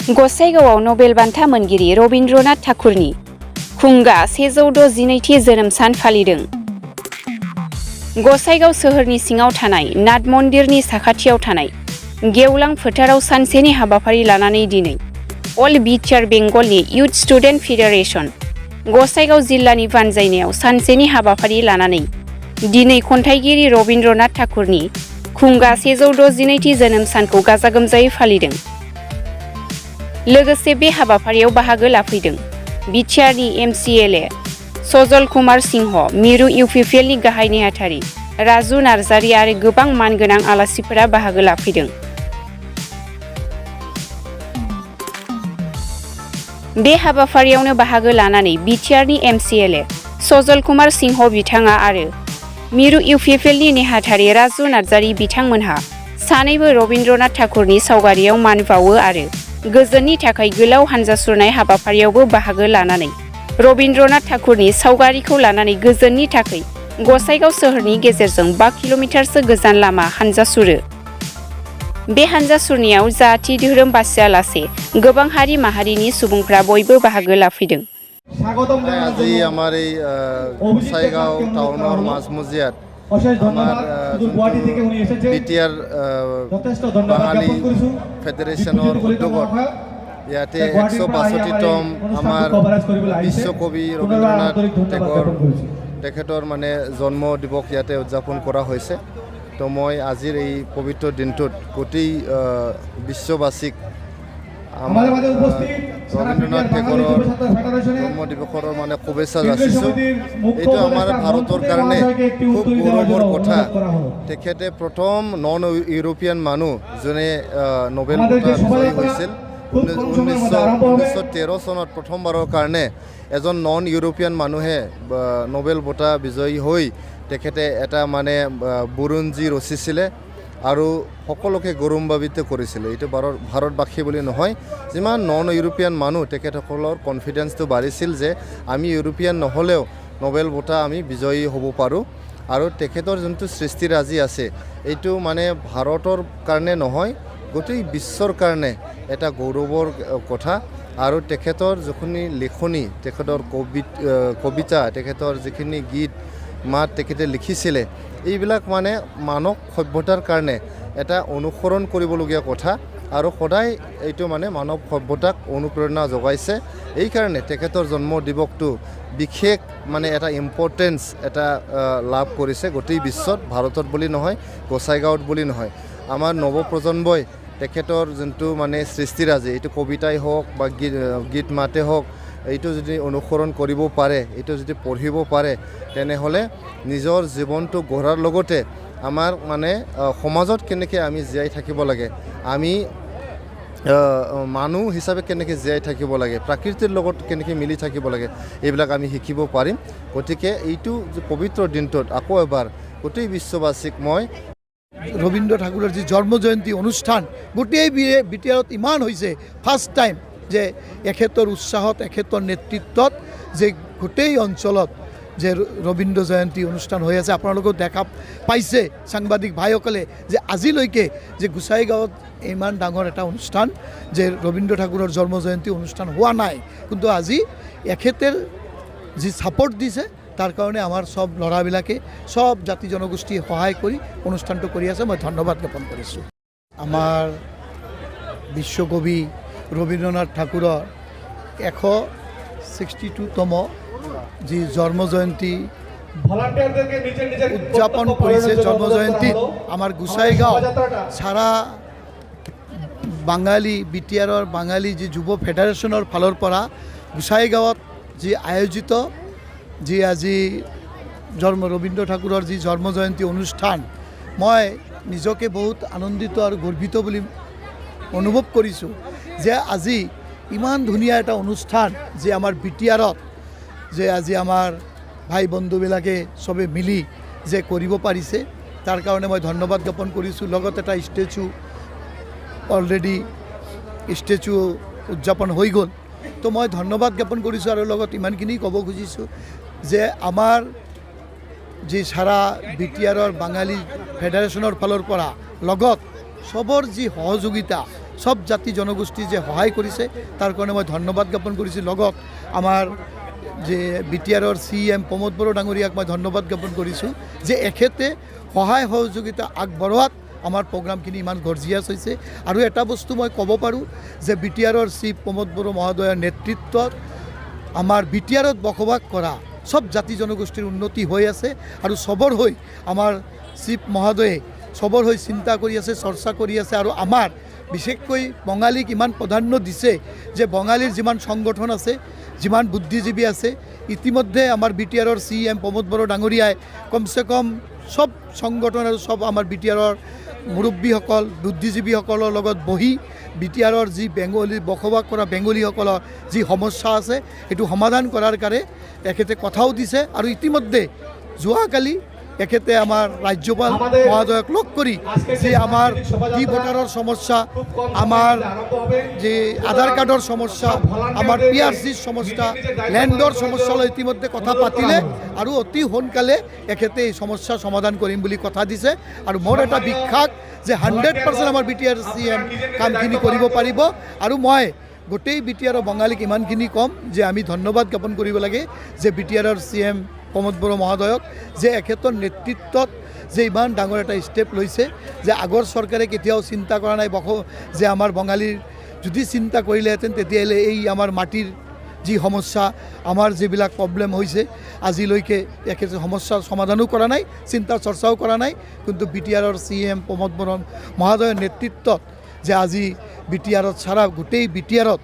गसाइगावआव Nobel बान्था मोनगिरि रबीन्द्रनाथ ठाकुरनि खुंगा 112थि जोनोम सान फालिदों। गसाइगाव सोहोरनि सिङाव थानाय नाथ मन्दिरनि साखाथियाव थानाय गेवलां फोथाराव सानसेनि हाबाफारि लानानै दिनै अल बिटिआर बेंगलनि इउथ स्टुडेन्ट फेडारेसन गसाइगाव जिल्लानि बानजायनायाव सानसेनि हाबाफारि लानानै दिनै खन्थाइगिरि रबीन्द्रनाथ ठाकुरनि खुंगा 112थि जोनोम सानखौ गाजा गोमजायै फालिदों। लोगोसे बे हाबाफारियाव बाहागो लाफैदों बिटिआरनि एमसिएलए सजल कुमार सिंह, मिरु इउपिपिएलनि गाहाय नेहाथारि राजु नार्जारि आरो गोबां मानगोनां आलासिफोरा बाहागो लाफैदों। बे हाबाफारियावनो बाहागो लानानै बिटिआरनि एमसिएलए सजल कुमार सिंह बिथाङा आरो मिरु इउपिपिएलनि नेहाथारि राजु नार्जारि बिथांमोनहा सानैबो रबीन्द्रनाथ ठाकुरनि सावगारियाव मान बावो आरो गोजोननि थाखाय गोलाव हानजा सुरनाय हाबाफारियावबो बाहागो लानानै रबीन्द्रनाथ ठाकुरनि सावगारिखौ लानानै गोजोननि थाखाय गसाइगाव सोहोरनि गेजेरजों 5 किल'मिटारसो गोजान लामा हानजा सुरो। बे हानजा सुरनायाव जाति धोरोम बासियालासे गोबां हारि माहारिनि सुबुंफ्रा बयबो बाहागो लाफैदों। আজি আমার এই গোসাইগাঁও টাউনের মাঝমজিয়াত আমার বিটিআর বাঙালি ফেডারেশনের উদ্যোগত ইয়াতে 162তম আমার বিশ্বকবি রবীন্দ্রনাথ টেগোর তেখেতৰ মানে জন্ম দিৱস ইয়াতে উদযাপন কৰা হৈছে। তো মই আজিৰ এই পবিত্ৰ দিনটোত গোটেই বিশ্ববাসীক আমাৰ ৰবীন্দ্ৰনাথ টেগোৰেৰ জন্ম দিবসেৰ মানে শুভেচ্ছা যাচিছোঁ। এইটো আমাৰ ভাৰতৰ কাৰণে খুব গৌৰৱৰ কথা। তেখেতে প্ৰথম নন ইউৰোপিয়ান মানুহ যোনে নোবেল বঁটা বিজয়ী হৈছিল। 1913 চনত প্ৰথমবাৰৰ কাৰণে এজন নন ইউৰোপিয়ান মানুহে নোবেল বঁটা বিজয়ী হৈ তেখেতে এটা মানে বুৰঞ্জী ৰচিছিলে আৰু সকলোকে গৌৰৱান্বিত কৰিছিলে। এইটো ভাৰতবাসী বুলি নহয়, যিমান নন ইউৰোপিয়ান মানুহ তেখেতসকলৰ কনফিডেন্সটো বাঢ়িছিল যে আমি ইউৰোপিয়ান নহ'লেও নোবেল বঁটা আমি বিজয়ী হ'ব পাৰোঁ। আৰু তেখেতৰ যোনটো সৃষ্টিৰাজি আছে এইটো মানে ভাৰতৰ কাৰণে নহয়, গোটেই বিশ্বৰ কাৰণে এটা গৌৰৱৰ কথা। আৰু তেখেতৰ যিখিনি লিখনি, তেখেতৰ কবিতা, তেখেতৰ যিখিনি গীত মাত তেখেতে লিখিছিলে এইবিলাক মানে মানৱ সভ্যতাৰ কাৰণে এটা অনুসৰণ কৰিবলগীয়া কথা আৰু সদায় এইটো মানে মানৱ সভ্যতাক অনুপ্ৰেৰণা যোগাইছে। এইকাৰণে তেখেতৰ জন্ম দিৱসটো বিশেষ মানে এটা ইম্পৰ্টেঞ্চ এটা লাভ কৰিছে গোটেই বিশ্বত, ভাৰতত বুলি নহয়, গোসাইগাঁৱত বুলি নহয়। আমাৰ নৱপ্ৰজন্মই তেখেতৰ যোনটো মানে সৃষ্টিৰাজি, এইটো কবিতাই হওক বা গীত মাতে হওক, এইটো যদি অনুসৰণ কৰিব পাৰে, এইটো যদি পঢ়িব পাৰে, তেনেহ'লে নিজৰ জীৱনটো গঢ়াৰ লগতে আমাৰ মানে সমাজত কেনেকৈ আমি জীয়াই থাকিব লাগে, আমি মানুহ হিচাপে কেনেকৈ জীয়াই থাকিব লাগে, প্ৰকৃতিৰ লগত কেনেকৈ মিলি থাকিব লাগে, এইবিলাক আমি শিকিব পাৰিম। গতিকে এইটো পবিত্ৰ দিনটোত আকৌ এবাৰ গোটেই বিশ্ববাসীক মই ৰবীন্দ্ৰ ঠাকুৰেৰ যে জন্মজয়ন্তী অনুষ্ঠান গোটেই বিটিআৰত ইমান হৈছে ফাৰ্স্ট টাইম যে এখেতৰ উৎসাহত, এখেতৰ নেতৃত্বত যে গোটেই অঞ্চলত যে রবীন্দ্র জয়ন্তী অনুষ্ঠান হৈ আছে। আপোনালোকেও দেখা পাইছে সাংবাদিক ভাইসকলে যে আজিলৈকে যে গোসাইগাঁৱত ইমান ডাঙৰ এটা অনুষ্ঠান যে ৰবীন্দ্ৰ ঠাকুৰৰ জন্মজয়ন্তী অনুষ্ঠান হোৱা নাই, কিন্তু আজি এখেতৰ যি সাপোৰ্ট দিছে তাৰ কাৰণে আমাৰ সব ল'ৰাবিলাকে সব জাতি জনগোষ্ঠী সহায় কৰি অনুষ্ঠানটো কৰি আছে। মই ধন্যবাদ জ্ঞাপন কৰিছোঁ। আমাৰ বিশ্বকবি ৰবীন্দ্ৰনাথ ঠাকুৰৰ 162তম যি জন্মজয়ন্তী উদযাপন কৰিছে। জন্মজয়ন্তীত আমাৰ গোসাইগাঁও সাৰা বাঙালি বিটিআৰৰ বাঙালি যি যুৱ ফেডাৰেশ্যনৰ ফালৰ পৰা গোসাইগাঁৱত যি আয়োজিত যি আজি রবীন্দ্র ঠাকুরের যে জন্মজয়ন্তী অনুষ্ঠান, মই নিজকে বহুত আনন্দিত আর গর্বিত বলে অনুভব কৰিছোঁ যে আজি ইমান ধুনীয়া এটা অনুষ্ঠান যে আমাৰ বিটিআৰত যে আজি আমাৰ ভাই বন্ধুবিলাকে সবে মিলি যে কৰিব পাৰিছে, তাৰ কাৰণে মই ধন্যবাদ জ্ঞাপন কৰিছোঁ। লগত এটা অলৰেডি ষ্টেচু উদযাপন হৈ গ'ল, তো মই ধন্যবাদ জ্ঞাপন কৰিছোঁ। আৰু লগত ইমানখিনি ক'ব খুজিছোঁ যে আমাৰ যি সাৰা বিটিআৰৰ বাঙালি ফেডাৰেশনেৰ ফালৰ পৰা লগত সবৰ যি সহযোগিতা সব জাতি জনগোষ্ঠী যে সহায় কৰিছে তাৰ কাৰণে মই ধন্যবাদ জ্ঞাপন কৰিছোঁ। লগত আমাৰ যে BTRৰ CM প্ৰমোদ বড়ো ডাঙৰীয়াক মই ধন্যবাদ জ্ঞাপন কৰিছোঁ যে এখেতে সহায় সহযোগিতা আগবঢ়োৱাত আমাৰ প্ৰগ্ৰামখিনি ইমান গৰ্জিয়াছ হৈছে। আৰু এটা বস্তু মই ক'ব পাৰোঁ যে BTRৰ চিফ প্ৰমোদ বড়ো মহোদয়ৰ নেতৃত্বত আমাৰ BTRত বসবাস কৰা সব জাতি জনগোষ্ঠীৰ উন্নতি হৈ আছে আৰু সবৰ হৈ আমাৰ চিফ মহোদয়ে সবৰ হৈ চিন্তা কৰি আছে, চৰ্চা কৰি আছে। আৰু আমাৰ বিশেষকৈ বঙালীক ইমান প্ৰাধান্য দিছে যে বঙালীৰ যিমান সংগঠন আছে, যিমান বুদ্ধিজীৱী আছে, ইতিমধ্যে আমাৰ BTRৰ CM প্ৰমোদ বড়ো ডাঙৰীয়াই কমচে কম সব সংগঠন আৰু সব আমাৰ BTRৰ মুৰব্বীসকল বুদ্ধিজীৱীসকলৰ লগত বহি BTRৰ যি বেংগলী বসবাস কৰা বেংগলীসকলৰ যি সমস্যা আছে সেইটো সমাধান কৰাৰ কাৰণে তেখেতে কথাও দিছে। আৰু ইতিমধ্যে যোৱাকালি এখেতে আমাৰ ৰাজ্যপাল মহোদয়ক লগ কৰি যে আমাৰ ই ভোটাৰৰ সমস্যা, আমাৰ যে আধাৰ কাৰ্ডৰ সমস্যা, আমাৰ PRCৰ সমস্যা, লেণ্ডৰ সমস্যালৈ ইতিমধ্যে কথা পাতিলে আৰু অতি সোনকালে এখেতে এই সমস্যাৰ সমাধান কৰিম বুলি কথা দিছে। আৰু মোৰ এটা বিশ্বাস যে 100% আমাৰ BTR CM কামখিনি কৰিব পাৰিব। আৰু মই গোটেই BTRৰ বঙালীক ইমানখিনি ক'ম যে আমি ধন্যবাদ জ্ঞাপন কৰিব লাগে যে BTRৰ CM প্ৰমোদ বড়ো মহোদয়ক যে এখেতৰ নেতৃত্বত যে ইমান ডাঙৰ এটা ষ্টেপ লৈছে যে আগৰ চৰকাৰে কেতিয়াও চিন্তা কৰা নাই যে আমাৰ বঙালীৰ যদি চিন্তা কৰিলেহেঁতেন তেতিয়াহ'লে এই আমাৰ মাটিৰ যি সমস্যা, আমাৰ যিবিলাক প্ৰব্লেম হৈছে আজিলৈকে এখেতে সমস্যাৰ সমাধানো কৰা নাই, চিন্তা চৰ্চাও কৰা নাই। কিন্তু BTRৰ CM প্ৰমোদ বড়ো মহোদয়ৰ নেতৃত্বত যে আজি BTRত চাৰা গোটেই BTRত